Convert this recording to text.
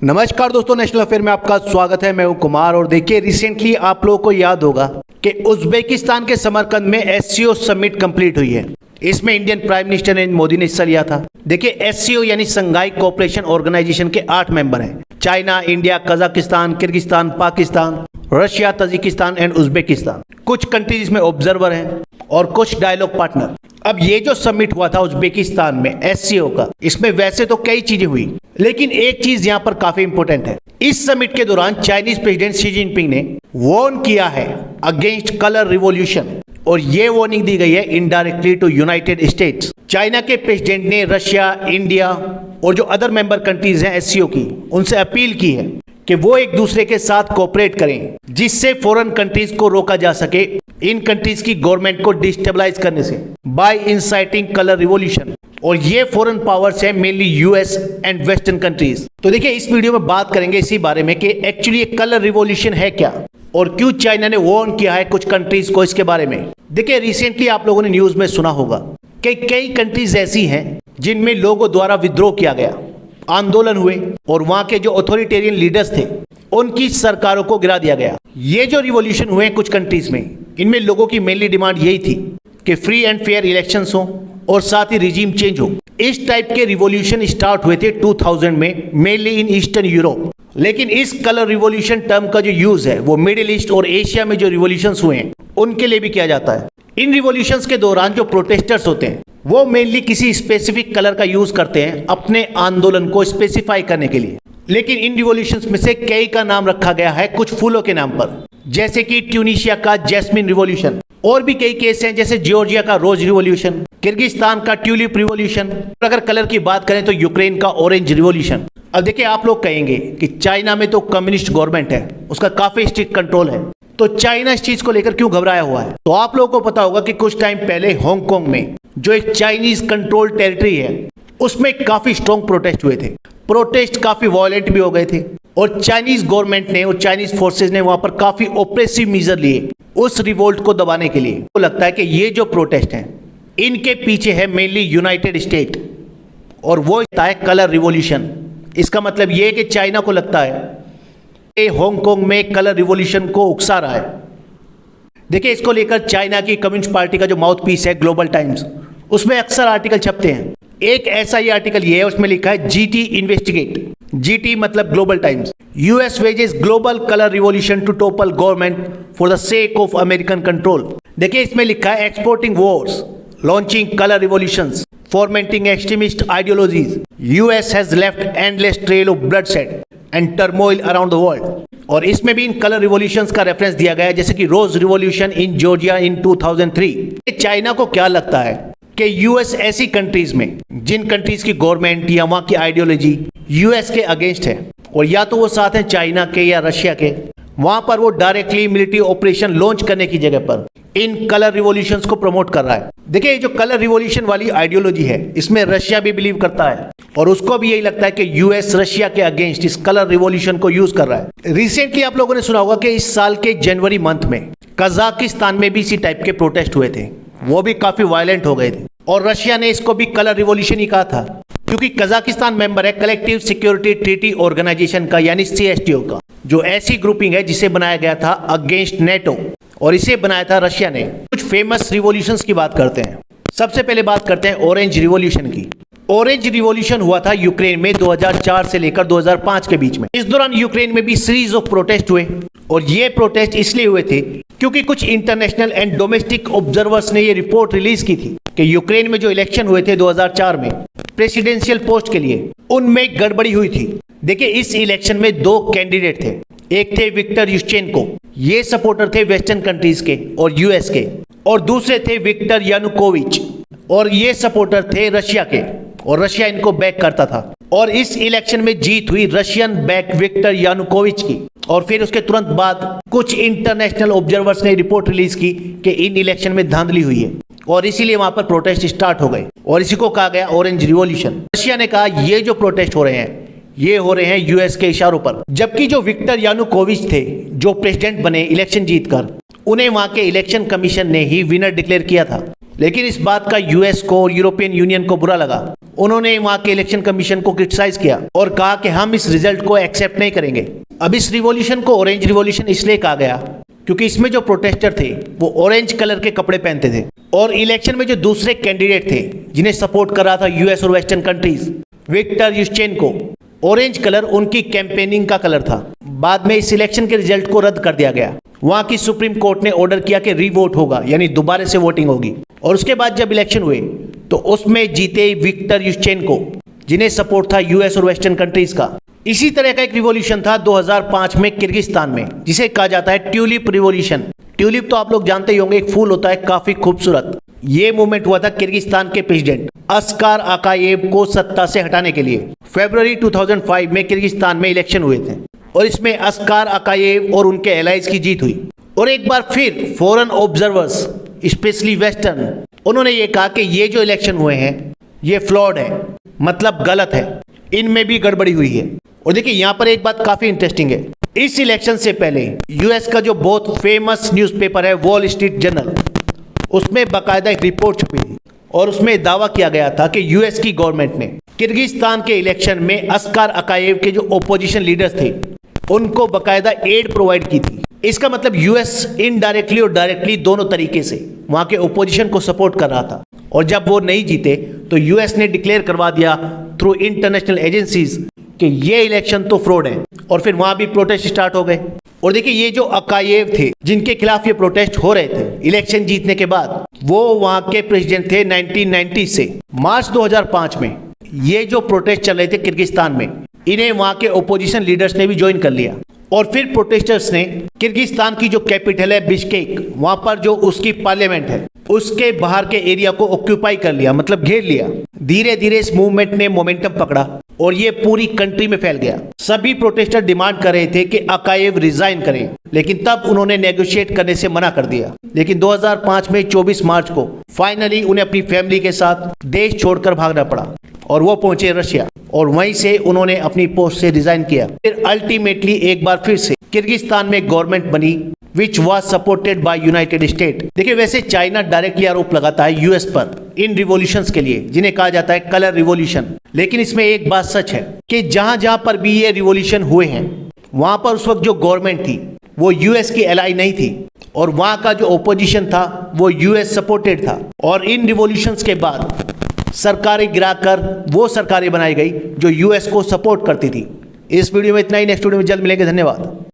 नमस्कार दोस्तों, national affair में आपका स्वागत है। मैं हूं कुमार और देखिए रिसेंटली आप लोगों को याद होगा कि उज्बेकिस्तान के समरकंद में एससीओ समिट कंप्लीट हुई है। इसमें Indian prime minister Narendra Modi ने हिस्सा लिया था। देखिए एससीओ यानी संघाई कोऑपरेशन ऑर्गेनाइजेशन के 8 मेंबर हैं। China, India, Kazakhstan, Kyrgyzstan, Pakistan, Russia, Tajikistan and Uzbekistan. कुछ कंट्रीज में ऑब्जर्वर हैं और कुछ डायलॉग पार्टनर। अब ये जो समिट हुआ था उज्बेकिस्तान में एससीओ का, इसमें वैसे तो कई चीजें हुई, लेकिन एक चीज यहाँ पर काफी इंपॉर्टेंट है। इस समिट के दौरान चाइनीज प्रेसिडेंट शी जिनपिंग ने वार्न किया है अगेंस्ट कलर रिवॉल्यूशन, और ये वार्निंग दी गई है indirectly to United States. China के प्रेसिडेंट ने रशिया, इंडिया और जो अदर मेंबर कंट्रीज हैं एससीओ की, उनसे अपील की है कि वो एक दूसरे के साथ कोऑपरेट करें, जिससे फॉरेन कंट्रीज को रोका जा सके इन कंट्रीज की गवर्नमेंट को डिस्टेबलाइज करने से बाय इंसाइटिंग कलर रिवॉल्यूशन। और ये फॉरेन पावर्स है mainly US and western countries. तो देखिए इस वीडियो में बात करेंगे इसी बारे में कि एक्चुअली ये कलर रिवॉल्यूशन है क्या और क्यों चाइना ने वार्न किया है कुछ कंट्रीज को इसके बारे में। देखिए रिसेंटली आप लोगों ने न्यूज में सुना होगा कि कई कंट्रीज ऐसी हैं जिनमें लोगों द्वारा विद्रोह किया गया, आंदोलन हुए और वहां के जो अथॉरिटेरियन लीडर्स थे उनकी सरकारों को गिरा दिया गया। ये जो रिवॉल्यूशन हुए कुछ कंट्रीज में, इनमें लोगों की मेनली डिमांड यही थी कि फ्री एंड फेयर इलेक्शंस हो और साथ ही रिजीम चेंज हो। इस टाइप के रिवॉल्यूशन स्टार्ट हुए थे 2000 में मेनली इन ईस्टर्न यूरोप। लेकिन इस कलर रिवॉल्यूशन टर्म का जो यूज है वो मिडिल ईस्ट और एशिया में जो रिवॉल्यूशंस हुए हैं उनके लिए भी किया जाता है। इन रिवॉल्यूशंस के दौरान जो प्रोटेस्टर्स होते हैं वो मेनली किसी स्पेसिफिक कलर का यूज करते हैं अपने आंदोलन को स्पेसिफाई करने के लिए। लेकिन इन रिवॉल्यूशंस में से कई का नाम रखा गया है कुछ फूलों के नाम पर, जैसे कि ट्यूनीशिया का जैस्मिन रिवॉल्यूशन, और भी कई केस हैं जैसे जॉर्जिया का रोज रिवॉल्यूशन, किर्गिस्तान का ट्यूलिप रिवॉल्यूशन, अगर कलर की बात करें तो यूक्रेन का ऑरेंज रिवॉल्यूशन। अब देखिए आप लोग कहेंगे कि चाइना में तो कम्युनिस्ट गवर्नमेंट है, उसका काफी स्ट्रिक्ट कंट्रोल है, तो चाइना इस चीज को लेकर क्यों घबराया हुआ है। तो आप लोगों को पता होगा कि कुछ टाइम पहले हांगकांग में जो एक चाइनीज कंट्रोल टेरिटरी है उसमें काफी स्ट्रॉन्ग प्रोटेस्ट हुए थे। प्रोटेस्ट काफी वायलेंट भी हो गए थे और चाइनीज गवर्नमेंट ने और चाइनीज फोर्सेज ने वहां पर काफी ऑपरेसिव मेजर लिए उस रिवोल्ट को दबाने के लिए। तो लगता है कि ये जो प्रोटेस्ट हैं इनके पीछे है मेनली यूनाइटेड स्टेट, और वो होता है कलर रिवॉल्यूशन। इसका मतलब ये है कि चाइना को लगता है कि हांगकांग में कलर रिवॉल्यूशन को उकसा रहा है। देखिए इसको लेकर चाइना की कम्युनिस्ट पार्टी का जो माउथ पीस है ग्लोबल टाइम्स, उसमें अक्सर आर्टिकल छपते हैं। एक ऐसा ही आर्टिकल ये है, उसमें लिखा है जीटी इन्वेस्टिगेट। जीटी मतलब global times. US wages global colour revolution to topple government for the sake of American control. देखिए इसमें लिखा है exporting wars, launching colour revolutions, formatting extremist ideologies, US has left endless trail of bloodshed and turmoil around the world. और इसमें भी इन colour revolutions का reference दिया गया है, जैसे कि rose revolution in Georgia in 2003। China को क्या लगता है कि यूएस ऐसी कंट्रीज में जिन कंट्रीज की गवर्नमेंट या वहां की आइडियोलॉजी यूएस के अगेंस्ट है, और या तो वो साथ हैं चाइना के या रशिया के, वहां पर वो डायरेक्टली मिलिट्री ऑपरेशन लॉन्च करने की जगह पर इन कलर रिवॉल्यूशंस को प्रमोट कर रहा है। देखिए जो कलर रिवॉल्यूशन वाली आइडियोलॉजी है इसमें रशिया भी बिलीव करता है और उसको भी यही लगता है कि यूएस रशिया के अगेंस्ट इस कलर रिवॉल्यूशन को यूज कर रहा है। रिसेंटली आप लोगों ने सुना होगा कि इस साल के जनवरी मंथ में कजाकिस्तान में भी इसी टाइप के प्रोटेस्ट हुए थे, वो भी काफी वायलेंट हो गए थे, और रशिया ने इसको भी कलर रिवॉल्यूशन ही कहा था, क्योंकि कजाकिस्तान मेंबर है कलेक्टिव सिक्योरिटी ट्रीटी ऑर्गेनाइजेशन का यानी सीएसटीओ का, जो ऐसी ग्रुपिंग है जिसे बनाया गया था अगेंस्ट नेटो, और इसे बनाया था रशिया ने। कुछ फेमस रिवॉल्यूशंस की बात करते हैं। सबसे पहले बात करते हैं ऑरेंज रिवॉल्यूशन की। ऑरेंज रिवॉल्यूशन हुआ था यूक्रेन में 2004 से लेकर 2005 के बीच में। इस दौरान यूक्रेन में भी सीरीज ऑफ प्रोटेस्ट हुए, और ये प्रोटेस्ट इसलिए हुए थे क्योंकि कुछ इंटरनेशनल एंड डोमेस्टिक ऑब्जर्वर्स ने ये रिपोर्ट रिलीज की थी कि यूक्रेन में जो इलेक्शन हुए थे 2004 में प्रेसिडेंशियल पोस्ट के लिए, उनमें गड़बड़ी हुई थी। देखिए इस इलेक्शन में 2 कैंडिडेट थे, एक थे विक्टर युशचेंको, ये सपोर्टर थे वेस्टर्न कंट्रीज के और यूएस के, और दूसरे थे विक्टर यानुकोविच, और ये सपोर्टर थे रशिया के, और रशिया इनको बैक करता था। और इस इलेक्शन में जीत हुई रशियन बैक विक्टर यानुकोविच की, और फिर उसके तुरंत बाद कुछ इंटरनेशनल ऑब्जर्वर्स ने रिपोर्ट रिलीज की कि इन इलेक्शन में धांधली हुई है, और इसीलिए वहां पर प्रोटेस्ट स्टार्ट हो गए, और इसी को कहा गया ऑरेंज रिवॉल्यूशन। रशिया ने कहा ये जो प्रोटेस्ट हो रहे हैं ये हो रहे हैं यूएस के इशारों पर, जबकि जो विक्टर यानुकोविच थे जो प्रेसिडेंट बने इलेक्शन जीतकर, उन्हें वहां के इलेक्शन कमीशन ने ही विनर डिक्लेयर किया था। लेकिन इस बात का यूएस को और यूरोपियन यूनियन को बुरा लगा। उन्होंने वहां के इलेक्शन कमीशन को क्रिटिसाइज किया और कहा कि हम इस रिजल्ट को एक्सेप्ट नहीं करेंगे। अब इस रिवॉल्यूशन को ऑरेंज रिवॉल्यूशन इसलिए कहा गया क्योंकि इसमें जो प्रोटेस्टर थे वो ऑरेंज कलर के कपड़े पहनते थे और इलेक्शन में जो दूसरे कैंडिडेट थे जिन्हें सपोर्ट कर रहा था यूएस और western countries, Victor Yushchenko, orange colour उनकी कैंपेनिंग का कलर था। बाद में इस इलेक्शन के रिजल्ट को रद्द कर दिया गया। वहां की सुप्रीम कोर्ट ने ऑर्डर किया कि रीवोट होगा, यानी दोबारा से वोटिंग होगी। और उसके बाद जब इलेक्शन हुए तो उसमें जीते विक्टर युशचेन्को, जिन्हें सपोर्ट था यूएस और वेस्टर्न कंट्रीज का। इसी तरह का एक रिवॉल्यूशन था 2005 में किर्गिस्तान में, जिसे कहा जाता है ट्यूलिप रिवॉल्यूशन। ट्यूलिप तो आप लोग जानते ही होंगे, एक फूल होता है काफी खूबसूरत। ये मूवमेंट हुआ था किर्गिस्तान के प्रेसिडेंट अस्कार आकायेव को सत्ता से हटाने के लिए। फरवरी 2005 में किर्गिस्तान में इलेक्शन हुए थे और इसमें अस्कार आकायेव और उनके एलाइज की जीत हुई। और एक बार फिर फॉरेन ऑब्जर्वर्स, स्पेशली वेस्टर्न, उन्होंने ये कहा कि ये जो इलेक्शन हुए हैं ये फ्लॉड है, मतलब गलत है, इनमें भी गड़बड़ी हुई है। और देखिए यहाँ पर एक बात काफी इंटरेस्टिंग है। इस इलेक्शन से पहले यूएस का जो बहुत फेमस न्यूज़पेपर है वॉल स्ट्रीट जर्नल, उसमें बाकायदा एक रिपोर्ट छपी थी और उसमें दावा किया गया था कि यूएस की गवर्नमेंट ने किर्गिस्तान के इलेक्शन में अस्कार आकायेव के जो ओपोजिशन लीडर्स थे उनको बाकायदा एड प्रोवाइड की थी। इसका मतलब यूएस इनडायरेक्टली और डायरेक्टली दोनों तरीके से वहां के ओपोजिशन को सपोर्ट कर रहा था। और जब वो नहीं जीते तो यूएस ने डिक्लेयर करवा दिया थ्रू इंटरनेशनल एजेंसीज कि ये इलेक्शन तो फ्रॉड है और फिर वहां भी प्रोटेस्ट स्टार्ट हो गए। और देखिए ये जो आकायेव थे जिनके खिलाफ ये प्रोटेस्ट हो रहे थे इलेक्शन जीतने के बाद, वो वहां के प्रेसिडेंट थे 1990 से। मार्च 2005 में ये जो प्रोटेस्ट चल रहे थे किर्गिस्तान में, इन्हें वहां के ओपोजिशन लीडर्स ने भी ज्वाइन कर लिया। और फिर प्रोटेस्टर्स ने किर्गिस्तान की जो कैपिटल है बिश्केक, वहां पर जो उसकी पार्लियामेंट है उसके बाहर के एरिया को ऑक्यूपाई कर लिया, मतलब घेर लिया। धीरे धीरे इस मूवमेंट ने मोमेंटम पकड़ा और ये पूरी कंट्री में फैल गया। सभी प्रोटेस्टर डिमांड कर रहे थे कि आकायेव रिजाइन करें, लेकिन तब उन्होंने नेगोशिएट करने से मना कर दिया। लेकिन 2005 में 24 मार्च को फाइनली उन्हें अपनी फैमिली के साथ देश छोड़कर भागना पड़ा और वो पहुंचे रशिया और वहीं से उन्होंने अपनी पोस्ट से रिजाइन किया। फिर अल्टीमेटली एक बार फिर से किर्गिस्तान में गवर्नमेंट बनी which was supported by United state. देखिए वैसे चाइना डायरेक्टली आरोप लगाता है यूएस पर इन रिवॉल्यूशंस के लिए, जिन्हें कहा जाता है कलर रिवॉल्यूशन। लेकिन इसमें एक बात सच है कि जहां जहां पर भी ये रिवॉल्यूशन हुए हैं वहां पर उस वक्त जो गवर्नमेंट थी वो यूएस की एलाई नहीं थी और वहां का जो ओपोजिशन था वो यूएस सपोर्टेड था। और इन रिवॉल्यूशंस के बाद सरकारें गिराकर वो सरकारें बनाई गई जो यूएस को सपोर्ट करती थी। इस वीडियो में इतना ही, नेक्स्ट वीडियो में जल्द मिलेंगे। धन्यवाद।